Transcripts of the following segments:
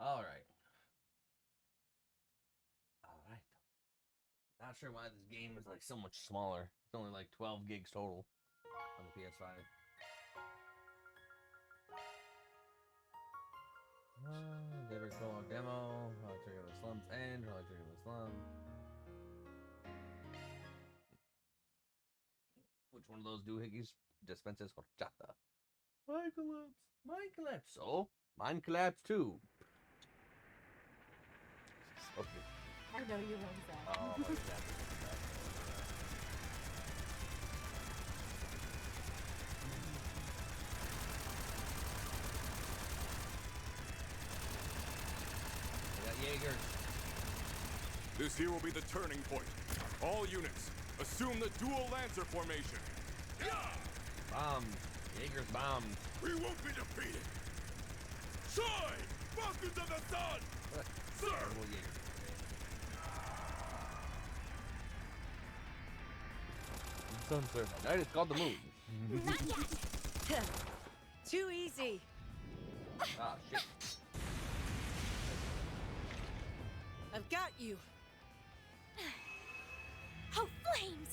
All right. All right. Not sure why this game is like so much smaller. It's only like 12 gigs total on the PS5. Daybreak prologue demo. Probably trigger the slumps end. Probably trigger the slum. Which one of those doohickeys dispenses horchata? Mine collapse. Mine collapse. So, mine collapse too. Okay. I know you love that. Oh, what is that? I got Jaegers. This here will be the turning point. All units, assume the dual Lancer formation. Yeah! Bombs. Jaeger's bombs. We won't be defeated! Shine! Falcons of the Sun! What? Sir! Double Jaeger. Sun, sir. Night is called the moon. Not yet. Too easy. Ah, shit. I've got you. Oh, flames!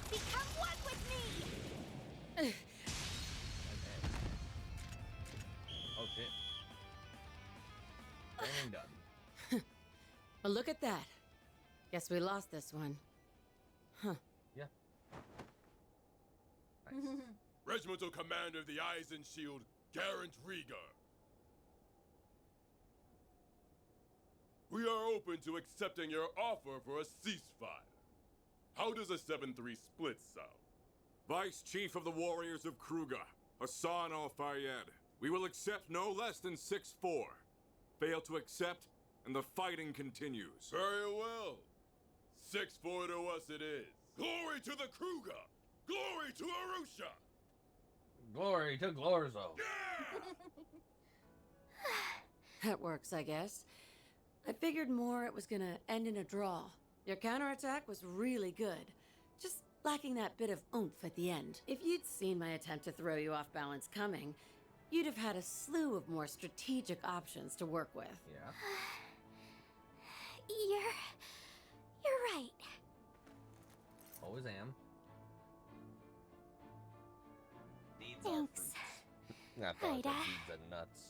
Become one with me! Oh, shit. And done. Well, look at that. Guess we lost this one. Huh. Yeah. Nice. Regimental Commander of the Eisen Shield, Garant Rieger. We are open to accepting your offer for a ceasefire. How does a 7-3 split sound? Vice Chief of the Warriors of Kruger, Hassan Al-Fayyad. We will accept no less than 6-4. Fail to accept, and the fighting continues. Very well. 6-4 to us it is. Glory to the Kruger! Glory to Arusha! Glory to Glorzo. Yeah! That works, I guess. I figured more it was gonna end in a draw. Your counterattack was really good. Just lacking that bit of oomph at the end. If you'd seen my attempt to throw you off balance coming, you'd have had a slew of more strategic options to work with. Yeah. You're right. Always am. Deeds Thanks. are fruits. Not thought Hi, that Dad. deeds are nuts.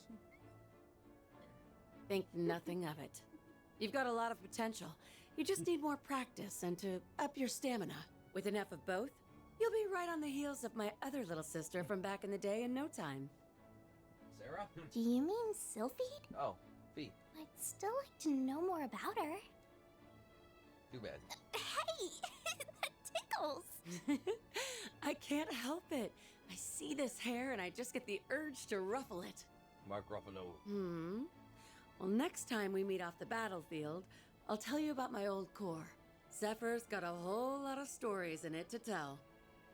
Think nothing of it. You've got a lot of potential. You just need more practice and to up your stamina. With enough of both, you'll be right on the heels of my other little sister from back in the day in no time. Sarah? Do you mean Sylphie? Oh, Fee. I'd still like to know more about her. Too bad. Hey! That tickles! I can't help it. I see this hair and I just get the urge to ruffle it. Mark Ruffalo. Well, next time we meet off the battlefield, I'll tell you about my old corps. Zephyr's got a whole lot of stories in it to tell.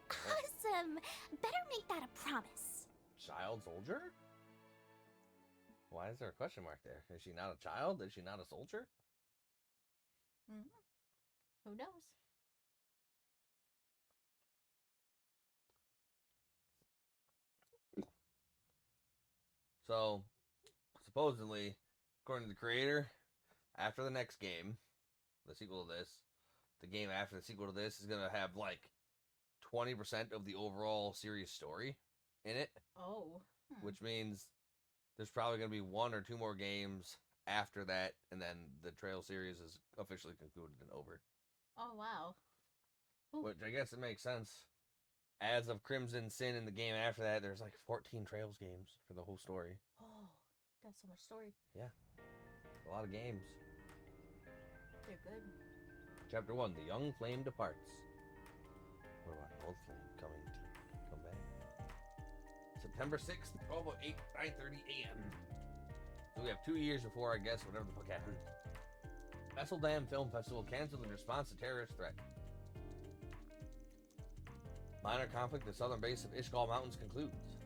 Awesome! Better make that a promise. Child soldier? Why is there a question mark there? Is she not a child? Is she not a soldier? Who knows? So, supposedly, according to the creator, after the next game, the sequel to this, the game after the sequel to this is going to have like 20% of the overall series story in it, Oh. which means there's probably going to be one or two more games after that, and then the Trail series is officially concluded and over. Oh, wow. Ooh. Which I guess it makes sense. As of Crimson Sin in the game after that, there's like 14 Trails games for the whole story. Oh, that's so much story. A lot of games. They're good. Chapter 1, The Young Flame Departs. What about an old flame coming to come back? September 6th, 12:08, 9:30 a.m. So we have 2 years before, I guess, whatever the fuck happened. Esseldam Film Festival canceled in response to terrorist threat. Minor conflict at southern base of Ishgal Mountains concludes.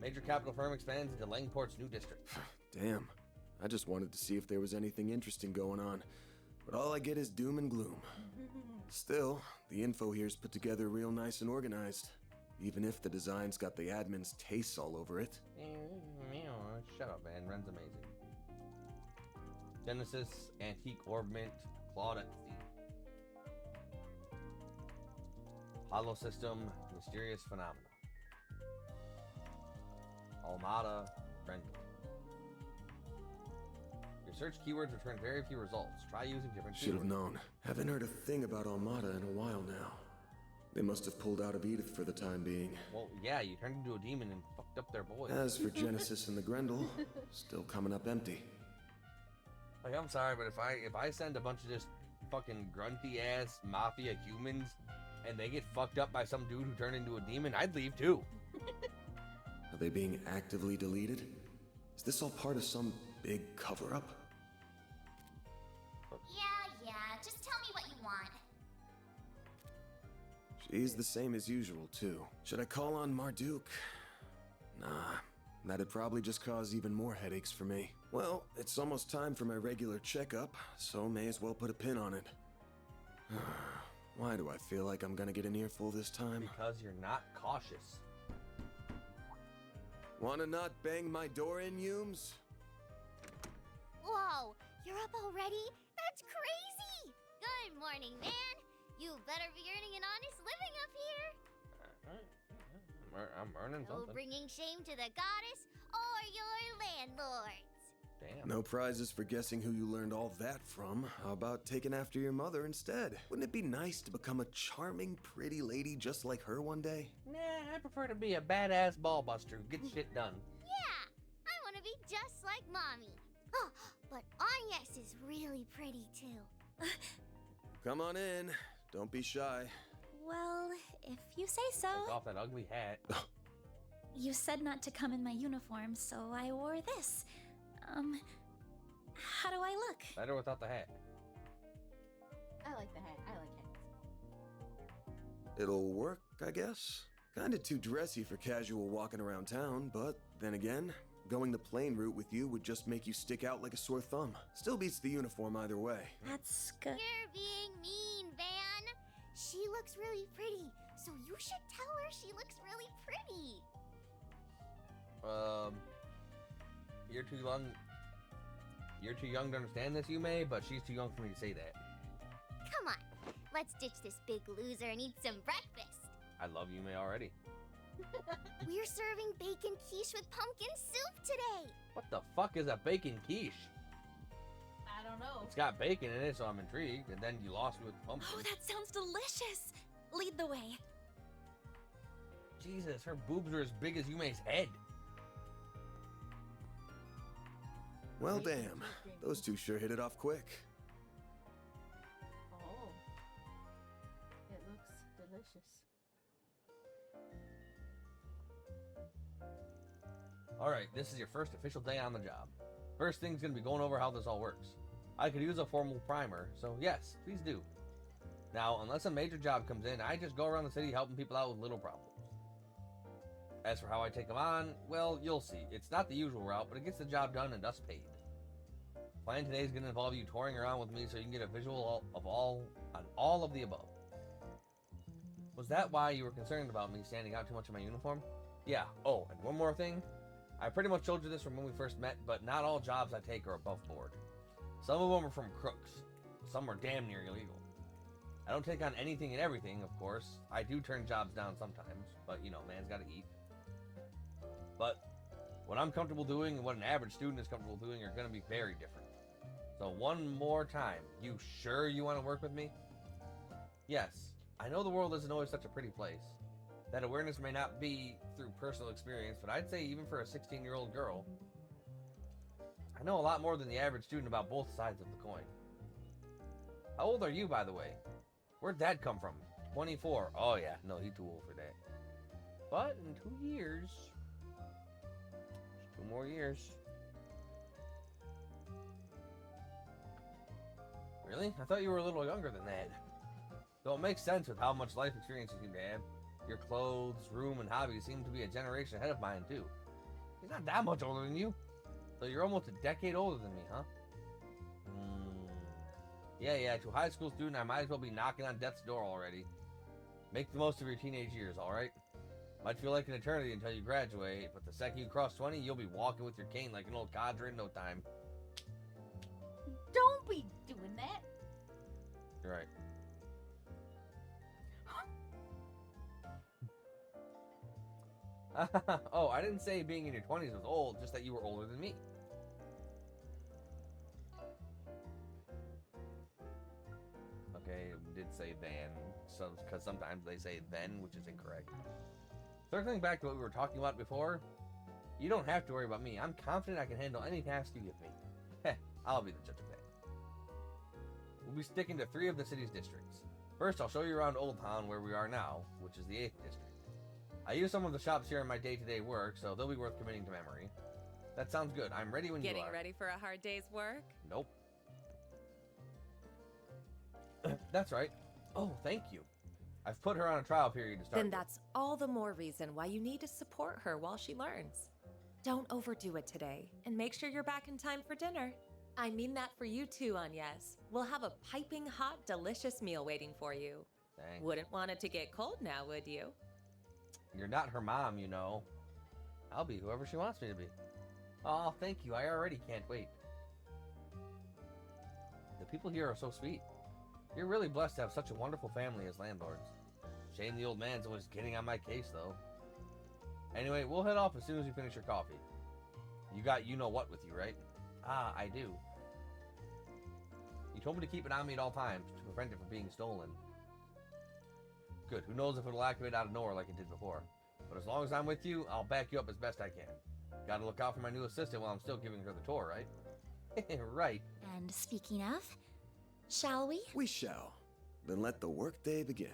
Major capital firm expands into Langport's new district. Damn. I just wanted to see if there was anything interesting going on, but all I get is doom and gloom. Still, the info here's put together real nice and organized. even if the design's got the admin's tastes all over it. Shut up, man. Ren's amazing. Genesis, Antique Orbment, Clawed at Sea. Hollow System, Mysterious Phenomena. Almada, Friendly. Your search keywords return very few results. Try using different Should have keywords. known. Haven't heard a thing about Almada in a while now. They must have pulled out of Edith for the time being. Well, yeah, you turned into a demon and fucked up their boys. As for Genesis and the Grendel, still coming up empty. Like, I'm sorry, but if I send a bunch of just fucking grunty ass mafia humans and they get fucked up by some dude who turned into a demon, I'd leave too. Are they being actively deleted? Is this all part of some big cover-up? Yeah, just tell me what you want. She's the same as usual, too. Should I call on Marduk? Nah, that'd probably just cause even more headaches for me. Well, it's almost time for my regular checkup, so may as well put a pin on it. Why do I feel like I'm gonna get an earful this time? Because you're not cautious. Wanna not bang my door in, Humes? Whoa, you're up already? That's crazy! Good morning, man. You better be earning an honest living up here. I'm earning No something. bringing shame to the goddess or your landlords. Damn. No prizes for guessing who you learned all that from. How about taking after your mother instead? Wouldn't it be nice to become a charming, pretty lady just like her one day? Nah, I prefer to be a badass ball buster who gets shit done. Yeah, I want to be just like Mommy. Oh, but Agnes is really pretty too. Come on in. Don't be shy. Well, if you say so. Take off that ugly hat. You said not to come in my uniform, so I wore this. How do I look? Better without the hat. I like the hat. I like hats. It'll work, I guess. Kinda too dressy for casual walking around town, but then again, going the plain route with you would just make you stick out like a sore thumb. Still beats the uniform either way. That's good. You're being mean, Van. She looks really pretty, so you should tell her she looks really pretty. You're too young. You're too young to understand this, Yume, but she's too young for me to say that. Come on, let's ditch this big loser and eat some breakfast. I love Yume already. We're serving bacon quiche with pumpkin soup today. What the fuck is a bacon quiche? I don't know. It's got bacon in it, so I'm intrigued. And then you lost me with the pumpkin. Oh, that sounds delicious. Lead the way. Jesus, her boobs are as big as Yume's head. Well, damn. Those two sure hit it off quick. Oh. It looks delicious. Alright, this is your first official day on the job. First thing's gonna be going over how this all works. I could use a formal primer, so yes, please do. Now, unless a major job comes in, I just go around the city helping people out with little problems. As for how I take them on, well, you'll see. It's not the usual route, but it gets the job done and thus paid. Plan today is going to involve you touring around with me so you can get a visual of all of the above. Was that why you were concerned about me standing out too much in my uniform? Yeah. Oh, and one more thing. I pretty much told you this from when we first met, but not all jobs I take are above board. Some of them are from crooks. Some are damn near illegal. I don't take on anything and everything, of course. I do turn jobs down sometimes, but you know, man's gotta eat. But what I'm comfortable doing and what an average student is comfortable doing are gonna be very different. So one more time, you sure you want to work with me? Yes, I know the world isn't always such a pretty place. That awareness may not be through personal experience, but I'd say even for a 16-year-old girl, I know a lot more than the average student about both sides of the coin. How old are you, by the way? Where'd that come from? 24. Oh yeah, no, he's too old for that. But in 2 years, just 2 more years. Really? I thought you were a little younger than that. Though it makes sense with how much life experience you seem to have. Your clothes, room, and hobbies seem to be a generation ahead of mine, too. He's not that much older than you. So you're almost a decade older than me, huh? Yeah, to a high school student, I might as well be knocking on death's door already. Make the most of your teenage years, alright? Might feel like an eternity until you graduate, but the second you cross 20, you'll be walking with your cane like an old codger in no time. Don't be doing that. You're right. Oh, I didn't say being in your 20s was old, just that you were older than me. Okay, we did say then, because sometimes they say then, which is incorrect. Circling back to what we were talking about before, you don't have to worry about me. I'm confident I can handle any task you give me. Heh, I'll be the judge of that. We'll be sticking to 3 of the city's districts. First, I'll show you around Old Town where we are now, which is the 8th district. I use some of the shops here in my day-to-day work, so they'll be worth committing to memory. That sounds good. I'm ready when you are. Getting ready for a hard day's work? Nope. That's right. Oh, thank you. I've put her on a trial period to start Then with. that's all the more reason why you need to support her while she learns. Don't overdo it today, and make sure you're back in time for dinner. I mean that for you too, Agnes. We'll have a piping hot, delicious meal waiting for you. Thanks. Wouldn't want it to get cold now, would you? You're not her mom, you know. I'll be whoever she wants me to be. Oh, thank you. I already can't wait. The people here are so sweet. You're really blessed to have such a wonderful family as landlords. Shame the old man's always getting on my case, though. Anyway, we'll head off as soon as you finish your coffee. You got you-know-what with you, right? Ah, I do. You told me to keep it on me at all times to prevent it from being stolen. Good. Who knows if it'll activate out of nowhere like it did before. But as long as I'm with you, I'll back you up as best I can. Gotta look out for my new assistant while I'm still giving her the tour, right? Right. And speaking of, shall we? We shall. Then let the workday begin.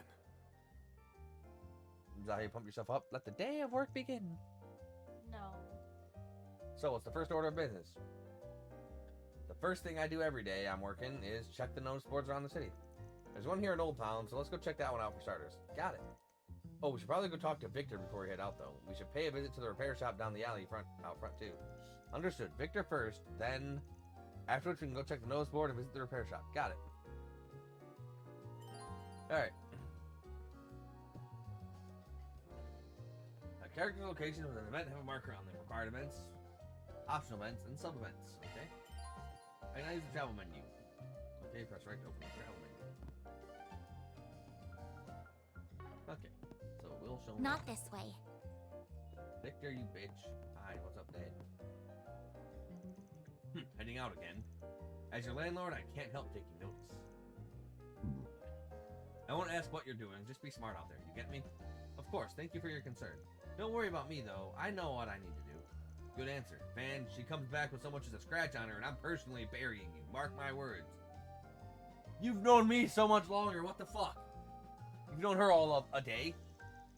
Is that how you pump yourself up? Let the day of work begin. No. So, what's the first order of business? The first thing I do every day I'm working is check the notice boards around the city. There's one here in Old Town, so let's go check that one out for starters. Got it. Oh, we should probably go talk to Victor before we head out, though. We should pay a visit to the repair shop down the alley out front, too. Understood. Victor first, then afterwards we can go check the notice board and visit the repair shop. Got it. Alright. A character location with an event have a marker on them. Required events, optional events, and sub-events. Okay. I can now use the travel menu. Okay, press right to open the travel menu. Okay, so we'll show Not this way. Victor, you bitch. Hi, what's up, Dad? Heading out again. As your landlord, I can't help taking notice. I won't ask what you're doing, just be smart out there, you get me? Of course, thank you for your concern. Don't worry about me, though. I know what I need to do. Good answer. Van, she comes back with so much as a scratch on her, and I'm personally burying you. Mark my words. You've known me so much longer, what the fuck? You've known her all of a day.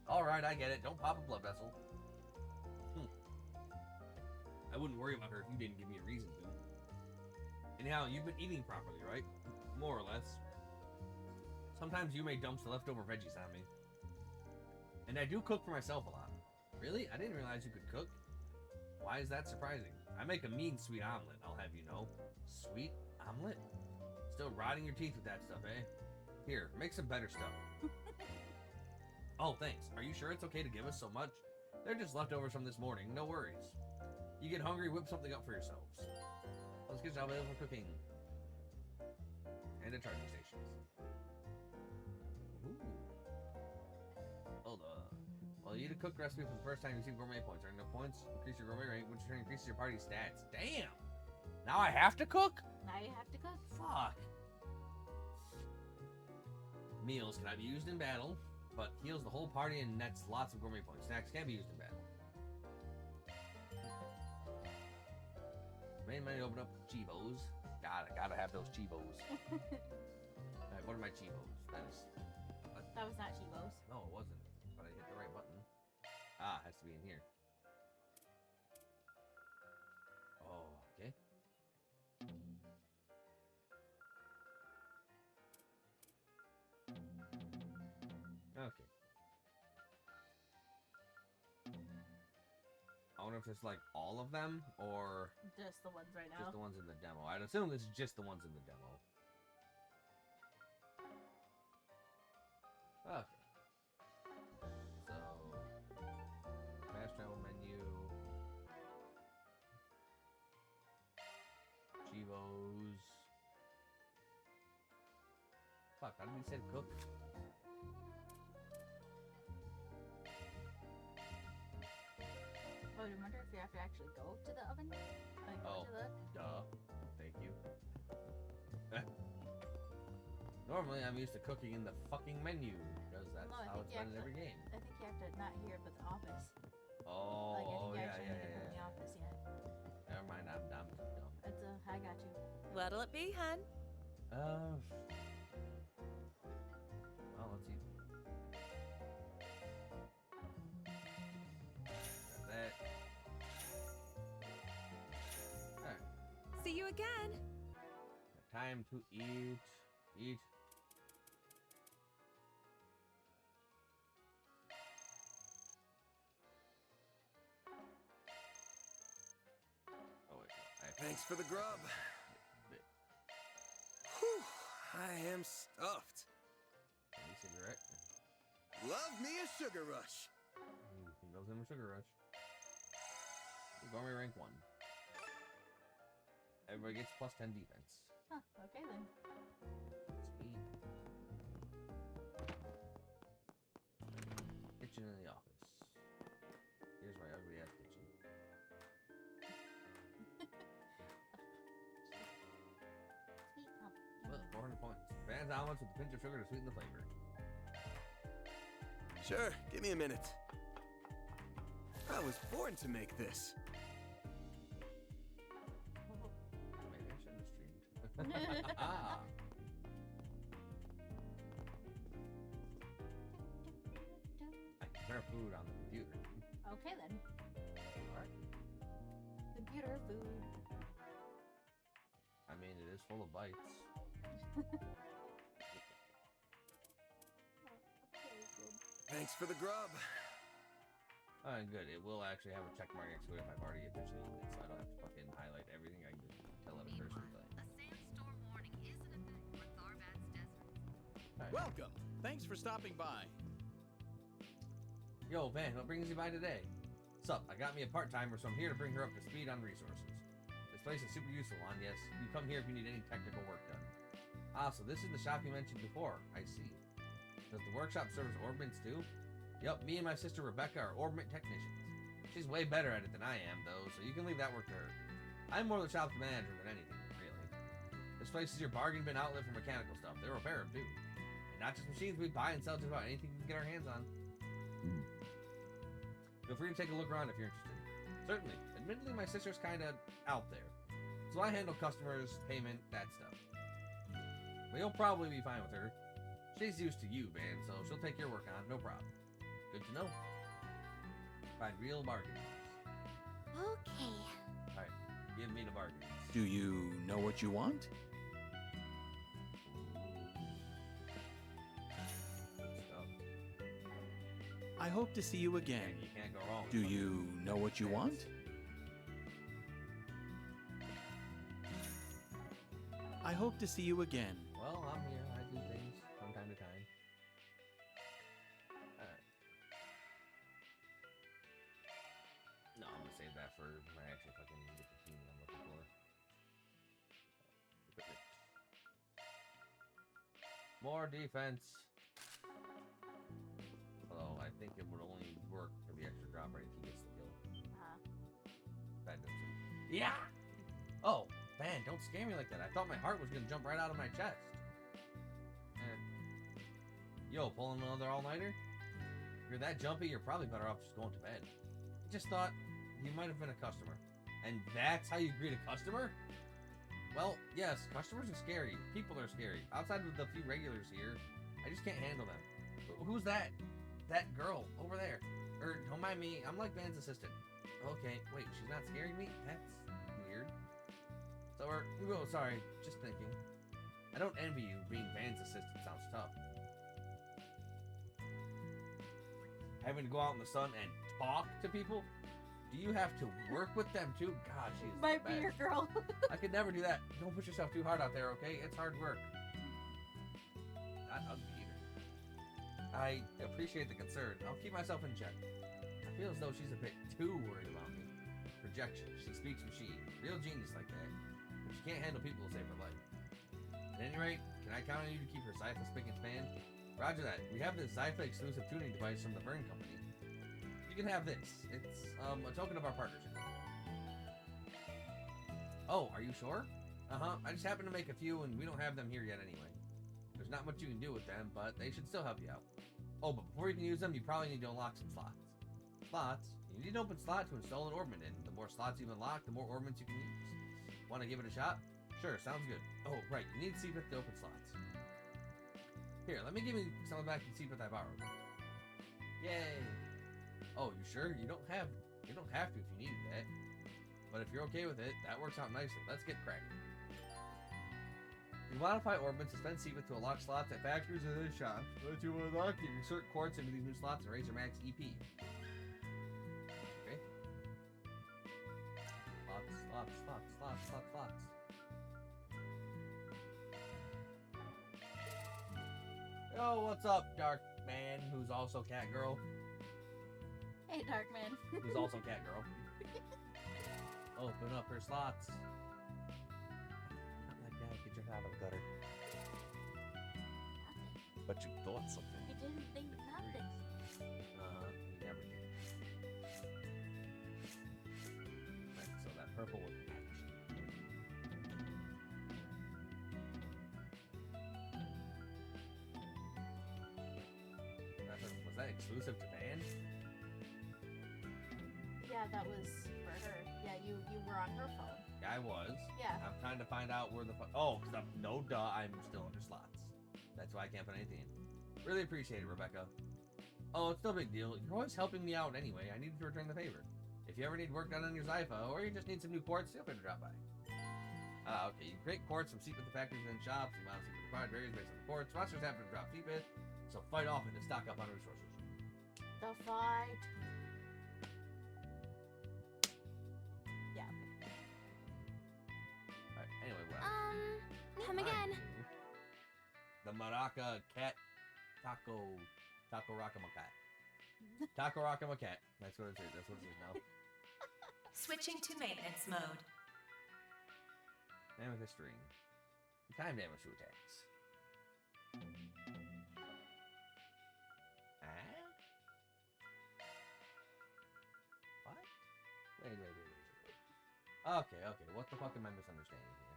Alright, I get it. Don't pop a blood vessel. I wouldn't worry about her if you didn't give me a reason to. Anyhow, you've been eating properly, right? More or less. Sometimes you may dump the leftover veggies on me. And I do cook for myself a lot. Really? I didn't realize you could cook. Why is that surprising? I make a mean sweet omelet, I'll have you know. Sweet omelet? Still rotting your teeth with that stuff, eh? Here, make some better stuff. Oh, thanks. Are you sure it's okay to give us so much? They're just leftovers from this morning, no worries. You get hungry, whip something up for yourselves. Let's get yourself available for cooking. And the charging stations. Ooh. Hold on. Well, you eat a cooked recipe for the first time, you receive gourmet points. Earning enough points, increase your gourmet rank, which increases your party stats. Damn! Now I have to cook? Now you have to cook. Fuck. Meals cannot be used in battle, but heals the whole party and nets lots of gourmet points. Snacks can be used in battle. Main menu, open up Chivos. Gotta have those Chivos. Alright, what are my Chivos? That was not Chivos. No, it wasn't. But I hit the right button. Ah, it has to be in here. Oh, okay. Okay. I wonder if it's like all of them or Just the ones right now. just the ones in the demo. I'd assume this is just the ones in the demo. Okay. So Fuck, how did he say to cook? Oh, I wonder if you have to actually go to the oven? Like, go Oh, to the... duh. Thank you. Normally, I'm used to cooking in the fucking menu because that's No, I how think it's you done in have every to- game. I think you have to not here, but the office. Oh, Like, I think you yeah, actually yeah, need to yeah, go in the yeah. office, yeah. Never mind, I'm dumb. It's a... I got you. What'll it be, hun? Well, let's see. Got that. Alright. See you again. Time to eat. Eat. Oh, wait. Thanks for the grub. Bit. Whew, I am stuffed. Any cigarette? Love me a sugar rush. He loves him a sugar rush. Gourmet rank 1. Everybody gets plus 10 defense. Huh, okay then. Sweet. Kitchen in the office. Here's my ugly ass kitchen. Sweet. Well, 400 points. Van's omelets with a pinch of sugar to sweeten the flavor. Sure, give me a minute. I was born to make this. Maybe I shouldn't have streamed. Ah. I can prepare food on the computer. Okay then. Alright. Computer food. I mean, it is full of bites. Okay, good. Thanks for the grub. Good. It will actually have a check mark next to it if I've already officially eaten it, so I don't have to fucking highlight everything. I can just tell every person. But... A sandstorm warning isn't a thing for Tharvat's desert. Alright. Welcome. Thanks for stopping by. Yo, Van, what brings you by today? Sup, I got me a part-timer, so I'm here to bring her up to speed on resources. This place is super useful, on yes. You come here if you need any technical work done. Ah, so this is the shop you mentioned before. I see. Does the workshop serve as orbments too? Yup, me and my sister Rebecca are orbment technicians. She's way better at it than I am, though, so you can leave that work to her. I'm more the shop's manager than anything, really. This place is your bargain bin outlet for mechanical stuff. They repair them, too. And not just machines, we buy and sell just about anything we can get our hands on. Feel free to take a look around if you're interested. Certainly. Admittedly, my sister's kinda out there. So I handle customers, payment, that stuff. But you'll probably be fine with her. She's used to you, man, so she'll take your work on, no problem. Good to know. Find real bargains. Okay. Alright, give me the bargains. Do you know what you want? Good stuff. I hope to see you again. And you can't go wrong. Do you know what you want? I hope to see you again. Well, I'm here. I do things from time to time. Alright. No, I'm gonna save that for when I actually fucking get the team that I'm looking for. Equipment. More defense. Although I think it would only work for the extra drop rate if he gets the kill. That doesn't. Yeah! Oh, man, don't scare me like that. I thought my heart was gonna jump right out of my chest. Yo, pulling another all-nighter? If you're that jumpy, you're probably better off just going to bed. I just thought you might have been a customer. And that's how you greet a customer? Well, yes, customers are scary. People are scary. Outside of the few regulars here, I just can't handle them. Who's that? That girl over there. Don't mind me, I'm like Van's assistant. Okay, wait, she's not scaring me? That's weird. So, oh, sorry, just thinking. I don't envy you. Being Van's assistant sounds tough. Having to go out in the sun and talk to people? Do you have to work with them too? God, she is Might the be best. your girl. I could never do that. Don't push yourself too hard out there, okay? It's hard work. Not ugly either. I appreciate the concern. I'll keep myself in check. I feel as though she's a bit too worried about me. Projection. She speaks machine. Real genius like that. But she can't handle people to save her life. At any rate, can I count on you to keep her Zypha spick and span? Roger that. We have this Zypha exclusive tuning device from the Burn Company. You can have this. It's a token of our partnership. Oh, are you sure? Uh-huh. I just happened to make a few, and we don't have them here yet anyway. There's not much you can do with them, but they should still help you out. Oh, but before you can use them, you probably need to unlock some slots. Slots? You need an open slot to install an orbment in. The more slots you unlock, the more orbments you can use. Want to give it a shot? Sure, sounds good. Oh, right. You need Seepith to open slots. Here, let me give you some of back the Seepith I borrowed. Yay! Oh, you sure? You don't have to if you needed that. But if you're okay with it, that works out nicely. Let's get cracking. You modify orbments to spend Seepith to unlock slots at factories and other shops. Once you unlock, you insert quartz into these new slots and raise your max EP. Okay. Slots. Yo, what's up, Dark Man, who's also Cat Girl? Hey, Darkman. Who's also Cat Girl. Open up her slots. Not like that, get your head out of the gutter. Nothing. But you thought something. I didn't think nothing. You never did. Right, so that purple was action. Was that exclusive to Van? Yeah, that was for her. Yeah, you were on her phone. Yeah, I was. Yeah. I'm trying to find out where the fuck. Oh, because I'm still under slots. That's why I can't put anything in. Really appreciate it, Rebecca. Oh, it's no big deal. You're always helping me out anyway. I needed to return the favor. If you ever need work done on your Zypha, or you just need some new quartz, feel free to drop by. Okay, you create quartz from Seepith factories and shops. You model Seepith required varies based on the quartz. Monsters happen to drop Seepith, so fight often to stock up on resources. The fight. Yeah. Alright, anyway, what else? Come again. The Maraca Cat Taco Rockamacat. Taco Rockamacat. That's what it is. That's what it is now. Switching to maintenance mode. Amethyst ring. Time damage to attacks. What? Wait. Okay. What the fuck am I misunderstanding here?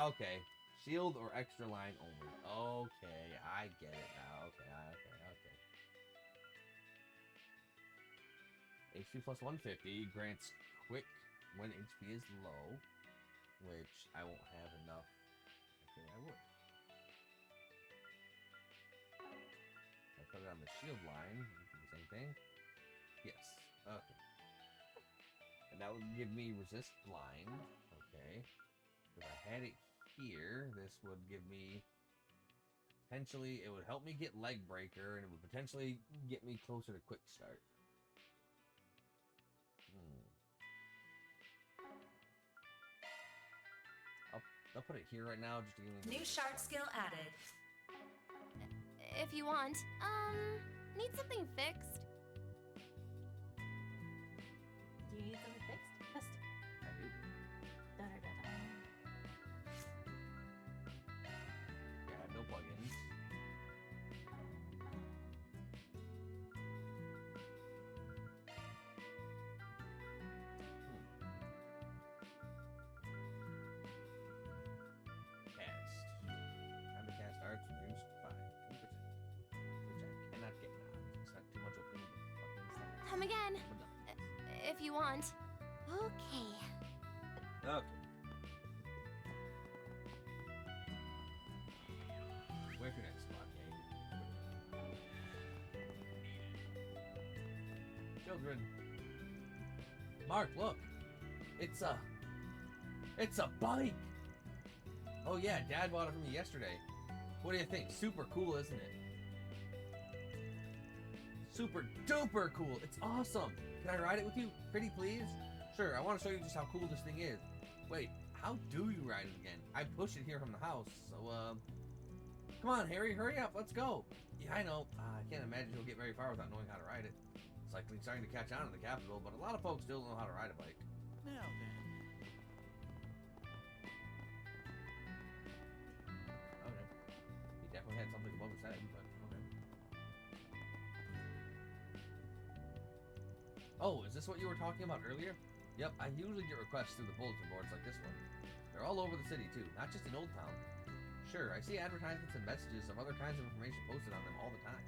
Okay. Shield or extra line only. Okay, I get it now. Okay. HP plus 150 grants quick when HP is low, which I won't have enough. Okay, I would. I put it on the shield line. Do the same thing. Yes. Okay. And that would give me resist blind. Okay. If I had it here, this would give me potentially. It would help me get leg breaker, and it would potentially get me closer to quick start. I'll put it here right now just to give me New shard skill added. If you want. Need something fixed? Do you need something fixed? Custom. I do. Da-da-da-da. Yeah, I have no plugins. Time to cast arts reduced by 2%, which I cannot get now. It's not too much opening fucking stuff. Come again. I'm done. If you want. Okay. Okay. Where's your next blockade? Children. Mark, look. It's a bike. Oh yeah, Dad bought it for me yesterday. What do you think? Super cool, isn't it? Super duper cool. It's awesome. Can I ride it with you? Pretty please? Sure, I want to show you just how cool this thing is. Wait, how do you ride it again? I pushed it here from the house, so, come on, Harry, hurry up, let's go. Yeah, I know. I can't imagine you'll get very far without knowing how to ride it. Cycling's starting to catch on in the capital, but a lot of folks still don't know how to ride a bike. Now then. definitely had something above his head, but okay. Oh, is this what you were talking about earlier? Yep, I usually get requests through the bulletin boards like this one. They're all over the city, too, not just in Old Town. Sure, I see advertisements and messages of other kinds of information posted on them all the time.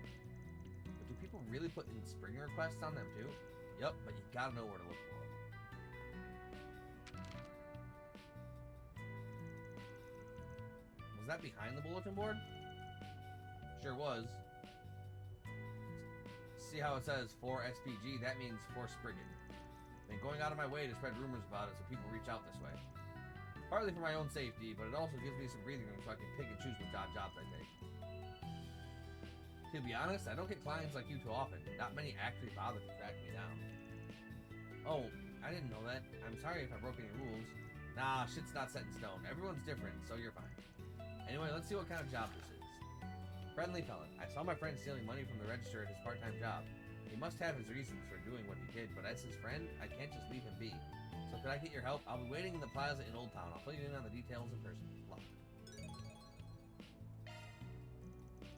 But do people really put in spring requests on them, too? Yep, but you gotta know where to look for them. Was that behind the bulletin board? Sure was. See how it says for SPG? That means for Spriggan. Been going out of my way to spread rumors about it so people reach out this way. Partly for my own safety, but it also gives me some breathing room so I can pick and choose which odd jobs I take. To be honest, I don't get clients like you too often. Not many actually bother to track me down. Oh, I didn't know that. I'm sorry if I broke any rules. Nah, shit's not set in stone. Everyone's different, so you're fine. Anyway, let's see what kind of job this is. Friendly felon. I saw my friend stealing money from the register at his part-time job. He must have his reasons for doing what he did, but as his friend, I can't just leave him be. So could I get your help? I'll be waiting in the plaza in Old Town. I'll fill you in on the details in person. Luck.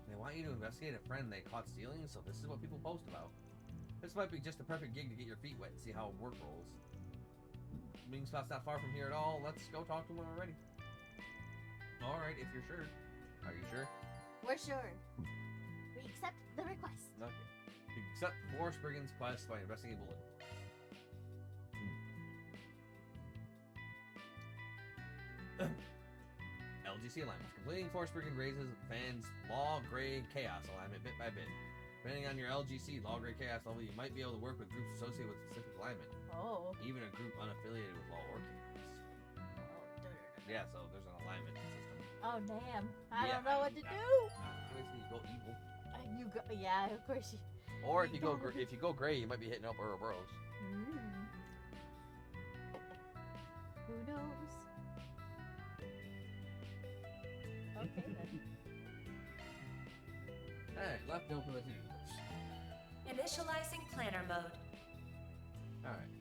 They want you to investigate a friend they caught stealing, so this is what people post about. This might be just a perfect gig to get your feet wet and see how work rolls. Meeting spot's not far from here at all. Let's go talk to him when we're ready. Alright, if you're sure. Are you sure? We're sure. We accept the request. Okay. Accept for Spriggan's quest by investigating bullet. LGC alignments. Completing Force Spriggan raises fans Law Grey Chaos alignment bit by bit. Depending on your LGC Law Grey Chaos level, you might be able to work with groups associated with specific alignment. Oh. Even a group unaffiliated with Law or Chaos. Yeah, so there's an alignment system. Oh damn! I Yeah, don't know what to do. Obviously, you go evil. You go, yeah, of course. Or if You you go gotta- if you go gray, you might be hitting up Ouroboros. Who knows? Okay then. Alright, left open the to-do list. Initializing planner mode. Alright.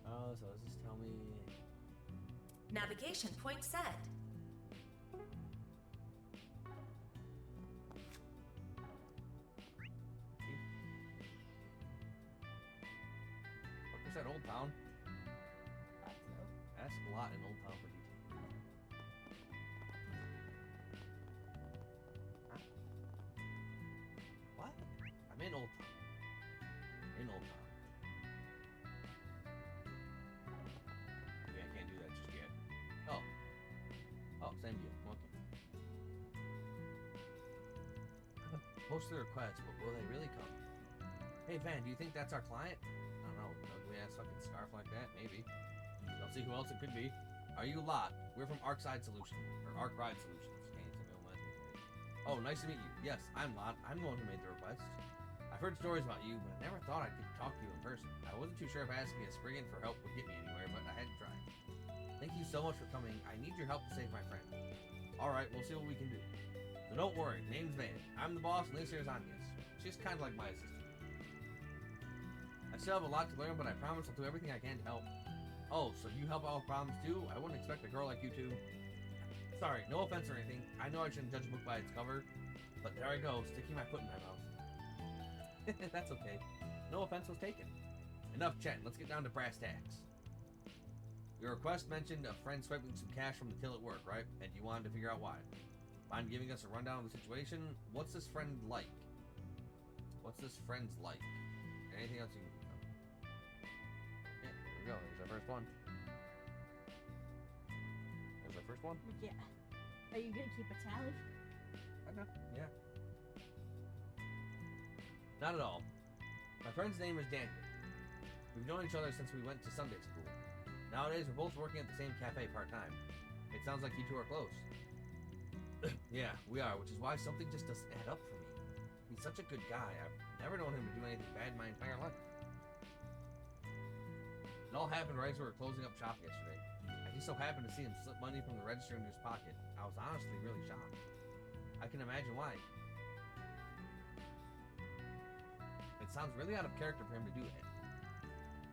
Oh, so does this tell me... Navigation point set. What is that, Old Town? Thought so. Ask a lot in Old Town for details. Huh? What? I'm in Old Town. In Old Town. Yeah, I can't do that just yet. Oh. Oh, same deal. Okay. Post the request, but will they really come? Hey, Van, do you think that's our client? I don't know. Ugly ass fucking scarf like that? Maybe. Don't see who else it could be. Are you Lot? We're from Arcside Solutions. Or Arc Ride Solutions. Can't even know my last name. Oh, nice to meet you. Yes, I'm Lot. I'm the one who made the request. I've heard stories about you, but I never thought I could talk to you in person. I wasn't too sure if asking a Spriggan for help would get me anywhere, but I had to try. Thank you so much for coming. I need your help to save my friend. Alright, we'll see what we can do. So don't worry, name's Van. I'm the boss, and this here's Agnes. She's kind of like my assistant. I still have a lot to learn, but I promise I'll do everything I can to help. Oh, so you help out with problems too? I wouldn't expect a girl like you to. Sorry, no offense or anything. I know I shouldn't judge a book by its cover, but there I go, sticking my foot in my mouth. That's okay. No offense was taken. Enough chat, let's get down to brass tacks. Your request mentioned a friend swiping some cash from the till at work, right? And you wanted to figure out why. Mind giving us a rundown of the situation? What's this friend like? What's this friend's like? Anything else you can think of? Okay, there we go. There's our first one. There's our first one. Yeah. Are you gonna keep a tally? Okay, yeah. Not at all. My friend's name is Daniel. We've known each other since we went to Sunday school. Nowadays, we're both working at the same cafe part-time. It sounds like you two are close. Yeah, we are, which is why something just doesn't add up for me. He's such a good guy. I've never known him to do anything bad in my entire life. It all happened right as we were closing up shop yesterday. I just so happened to see him slip money from the register into his pocket. I was honestly really shocked. I can imagine why. It sounds really out of character for him to do that.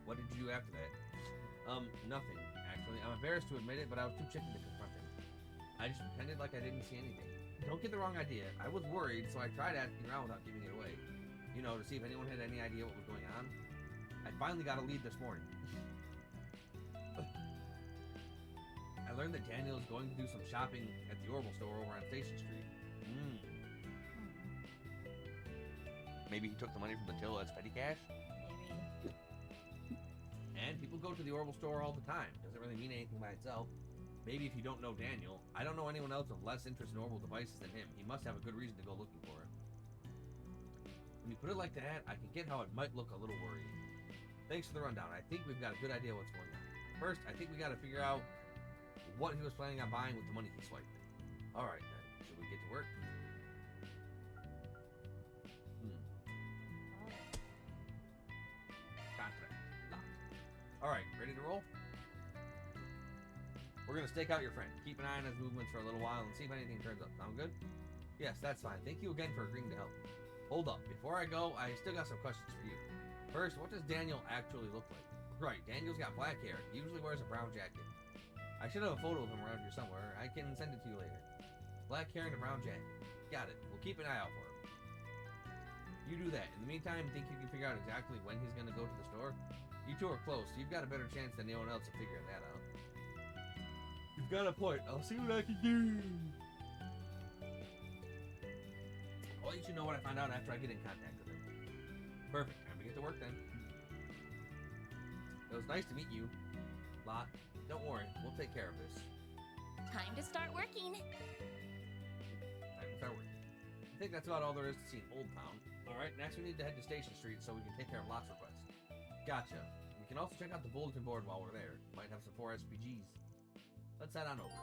What did you do after that? Nothing, actually. I'm embarrassed to admit it, but I was too chicken to confront him. I just pretended like I didn't see anything. don't get the wrong idea. I was worried, so I tried asking around without giving it away. You know, to see if anyone had any idea what was going on. I finally got a lead this morning. I learned that Daniel's going to do some shopping at the Orbital store over on Station Street. Maybe he took the money from the till as petty cash? Maybe. And people go to the Orbital store all the time. Doesn't really mean anything by itself. Maybe if you don't know Daniel, I don't know anyone else with less interest in orbital devices than him. He must have a good reason to go looking for it. When you put it like that, I can get how it might look a little worrying. Thanks for the rundown. I think we've got a good idea what's going on. First, I think we got to figure out what he was planning on buying with the money he swiped. Alright then, should we get to work? Contract. Locked. Alright, ready to roll? We're gonna stake out your friend. Keep an eye on his movements for a little while and see if anything turns up. Sound good? Yes, that's fine. Thank you again for agreeing to help. Hold up. Before I go, I still got some questions for you. First, what does Daniel actually look like? Right, Daniel's got black hair. He usually wears a brown jacket. I should have a photo of him around here somewhere. I can send it to you later. Black hair and a brown jacket. Got it. We'll keep an eye out for him. You do that. In the meantime, think you can figure out exactly when he's gonna go to the store? You two are close, so you've got a better chance than anyone else of figuring that out. You've got a point. I'll see what I can do. I'll let you know what I find out after I get in contact with him. Perfect. Time to get to work then. It was nice to meet you. Lot. Don't worry. We'll take care of this. Time to start working. Time to start working. I think that's about all there is to see in Old Town. Alright, next we need to head to Station Street so we can take care of Lot's request. Gotcha. We can also check out the bulletin board while we're there. Might have some 4 SPGs. Let's head on over.